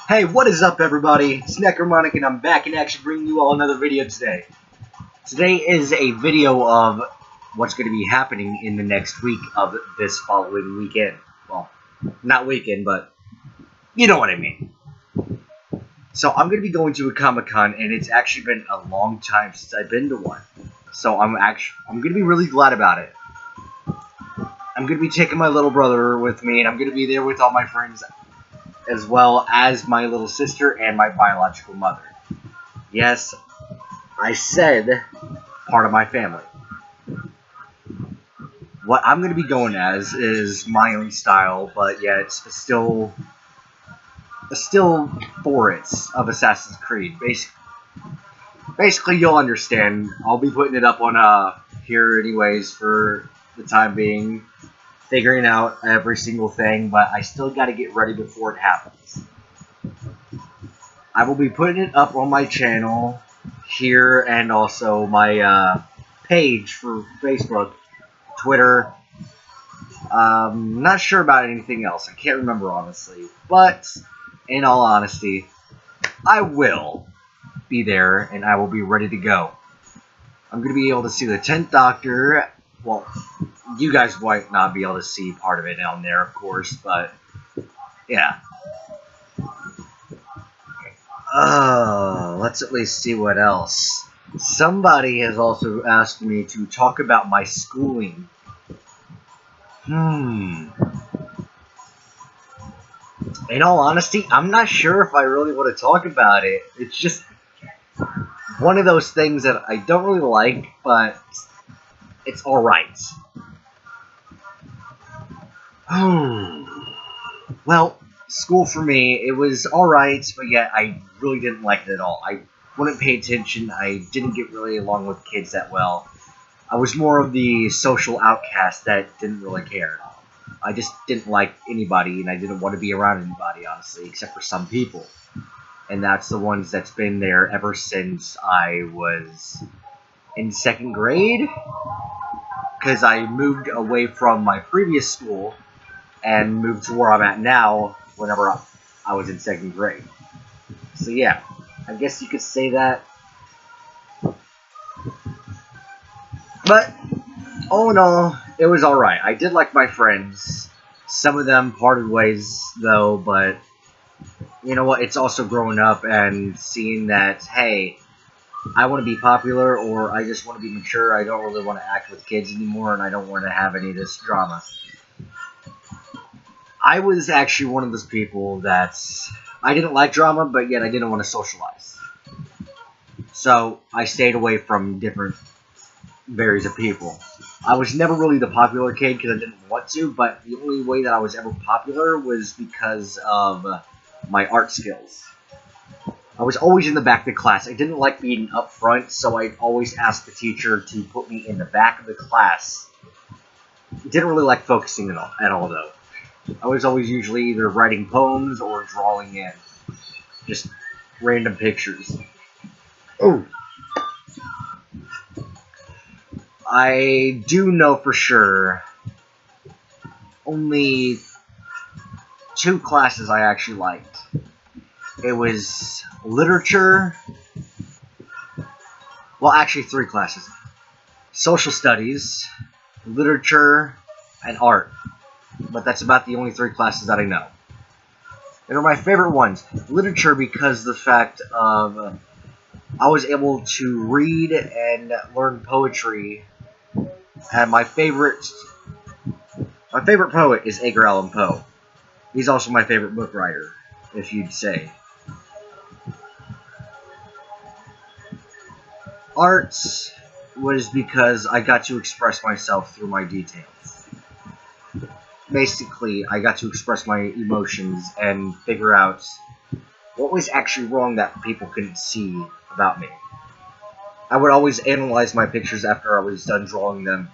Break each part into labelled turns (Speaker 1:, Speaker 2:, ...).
Speaker 1: Hey, what is up, everybody? It's Necro Monic, and I'm back in action bringing you all another video today. Today is a video of what's going to be happening in the next week of this following weekend. Well, not weekend, but you know what I mean. So I'm going to be going to a Comic-Con, and it's actually been a long time since I've been to one. So I'm going to be really glad about it. I'm going to be taking my little brother with me, and I'm going to be there with all my friends, as well as my little sister and my biological mother. Yes, I said part of my family. What I'm going to be going as is my own style, but yet it's still forests of Assassin's Creed. Basically, you'll understand. I'll be putting it up on here anyways for the time being, figuring out every single thing, but I still got to get ready before it happens. I will be putting it up on my channel here and also my page for Facebook, Twitter. Not sure about anything else. I can't remember, honestly. But, in all honesty, I will be there and I will be ready to go. I'm going to be able to see the 10th Doctor. Well, you guys might not be able to see part of it on there, of course, but yeah. Let's at least see what else. Somebody has also asked me to talk about my schooling. In all honesty, I'm not sure if I really want to talk about it. It's just one of those things that I don't really like, but it's alright. Well, school for me, it was alright, but yet I really didn't like it at all. I wouldn't pay attention, I didn't get really along with kids that well. I was more of the social outcast that didn't really care at all. I just didn't like anybody, and I didn't want to be around anybody, honestly, except for some people. And that's the ones that's been there ever since I was in 2nd grade, because I moved away from my previous school and moved to where I'm at now whenever I was in 2nd grade. So yeah, I guess you could say that. But all in all, it was alright. I did like my friends. Some of them parted ways though, but you know what, it's also growing up and seeing that, hey, I want to be popular, or I just want to be mature. I don't really want to act with kids anymore, and I don't want to have any of this drama. I was actually one of those people that I didn't like drama, but yet I didn't want to socialize. So I stayed away from different varies of people. I was never really the popular kid because I didn't want to, but the only way that I was ever popular was because of my art skills. I was always in the back of the class. I didn't like being up front, so I'd always ask the teacher to put me in the back of the class. Didn't really like focusing at all though. I was always usually either writing poems or drawing in. Just random pictures. Oh! I do know for sure only 2 classes I actually liked. It was literature. Well, actually 3 classes. Social studies, literature, and art. But that's about the only 3 classes that I know. They were my favorite ones. Literature because the fact of I was able to read and learn poetry. And my favorite poet is Edgar Allan Poe. He's also my favorite book writer, if you'd say. Arts was because I got to express myself through my details. Basically, I got to express my emotions and figure out what was actually wrong that people couldn't see about me. I would always analyze my pictures after I was done drawing them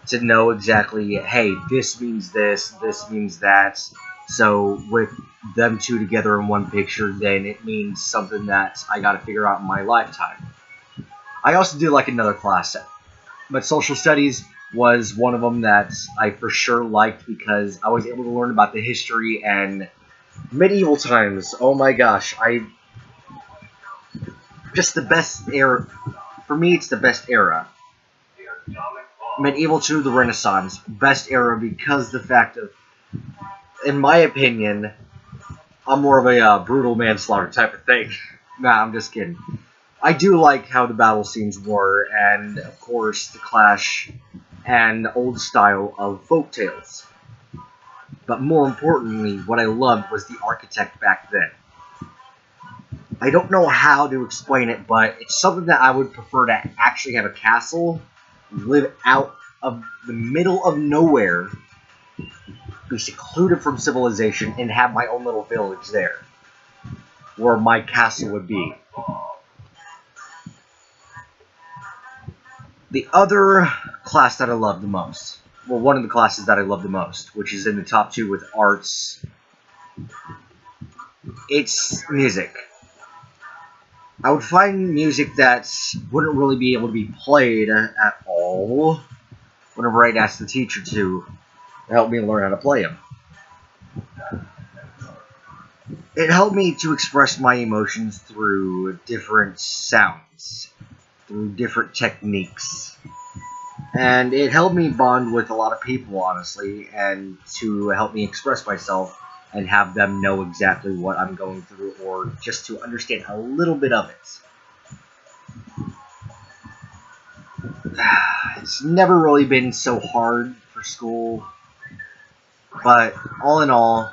Speaker 1: to know exactly, hey, this means this means that. So with them 2 together in one picture, then it means something that I got to figure out in my lifetime. I also did like another class, but social studies was one of them that I for sure liked because I was able to learn about the history and Medieval times, oh my gosh, just the best era, for me it's the best era. Medieval to the Renaissance, best era because the fact of, in my opinion, I'm more of a brutal manslaughter type of thing. Nah, I'm just kidding. I do like how the battle scenes were, and of course the clash and old style of folk tales. But more importantly, what I loved was the architect back then. I don't know how to explain it, but it's something that I would prefer to actually have a castle, live out of the middle of nowhere, be secluded from civilization, and have my own little village there, where my castle would be. The other class that I love the most, well, one of the classes that I love the most, which is in the top 2 with arts, it's music. I would find music that wouldn't really be able to be played at all whenever I'd ask the teacher to help me learn how to play them. It helped me to express my emotions through different sounds, through different techniques. And it helped me bond with a lot of people, honestly, and to help me express myself and have them know exactly what I'm going through, or just to understand a little bit of it. It's never really been so hard for school, but all in all,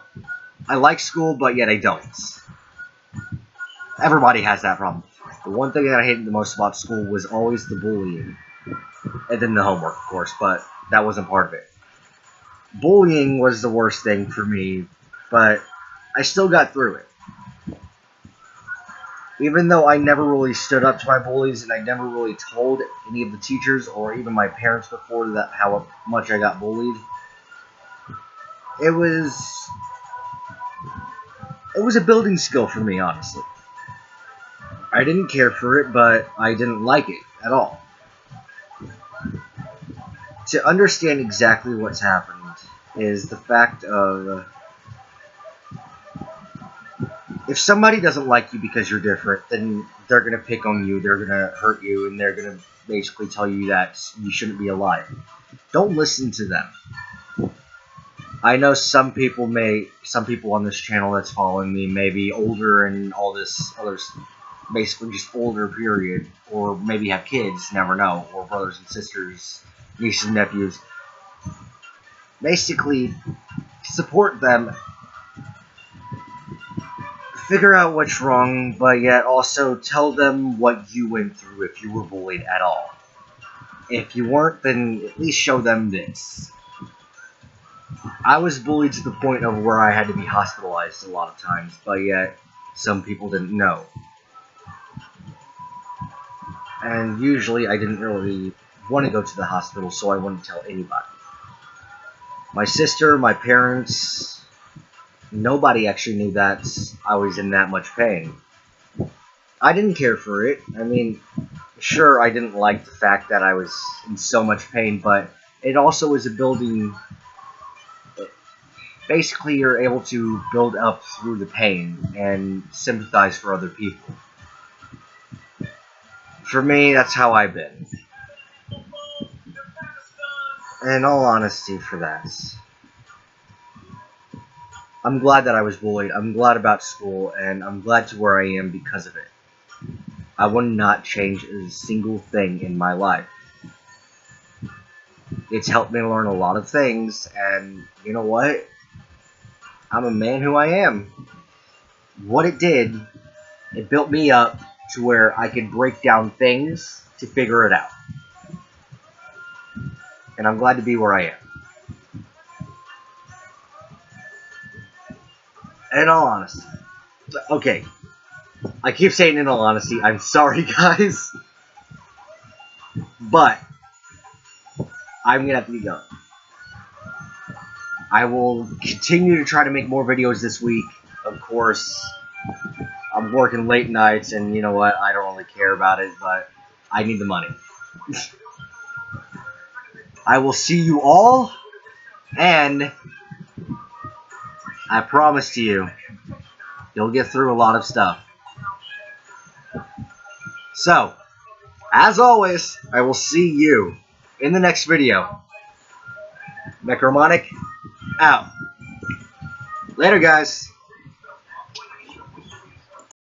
Speaker 1: I like school, but yet I don't. Everybody has that problem. The one thing that I hated the most about school was always the bullying. And then the homework, of course, but that wasn't part of it. Bullying was the worst thing for me, but I still got through it. Even though I never really stood up to my bullies, and I never really told any of the teachers or even my parents before that how much I got bullied, it was a building skill for me, honestly. I didn't care for it, but I didn't like it at all. To understand exactly what's happened is the fact of, if somebody doesn't like you because you're different, then they're going to pick on you, they're going to hurt you, and they're going to basically tell you that you shouldn't be alive. Don't listen to them. I know some people on this channel that's following me may be older and all this other, basically just older, period, or maybe have kids, never know, or brothers and sisters, nieces and nephews. Basically, support them, figure out what's wrong, but yet also tell them what you went through if you were bullied at all. If you weren't, then at least show them this. I was bullied to the point of where I had to be hospitalized a lot of times, but yet some people didn't know. And usually I didn't really want to go to the hospital, so I wouldn't tell anybody. My sister, my parents, nobody actually knew that I was in that much pain. I didn't care for it. I mean, sure, I didn't like the fact that I was in so much pain, but it also was a building. Basically, you're able to build up through the pain and sympathize for other people. For me, that's how I've been. In all honesty, for that, I'm glad that I was bullied. I'm glad about school, and I'm glad to where I am because of it. I would not change a single thing in my life. It's helped me learn a lot of things, and you know what? I'm a man who I am. What it did, it built me up to where I could break down things to figure it out. And I'm glad to be where I am. In all honesty. Okay. I keep saying in all honesty, I'm sorry guys. But I'm gonna have to be going. I will continue to try to make more videos this week. Of course, I'm working late nights, and you know what? I don't really care about it, but I need the money. I will see you all, and I promise to you, You'll get through a lot of stuff. So, as always, I will see you in the next video. Necro Monic out. Later, guys.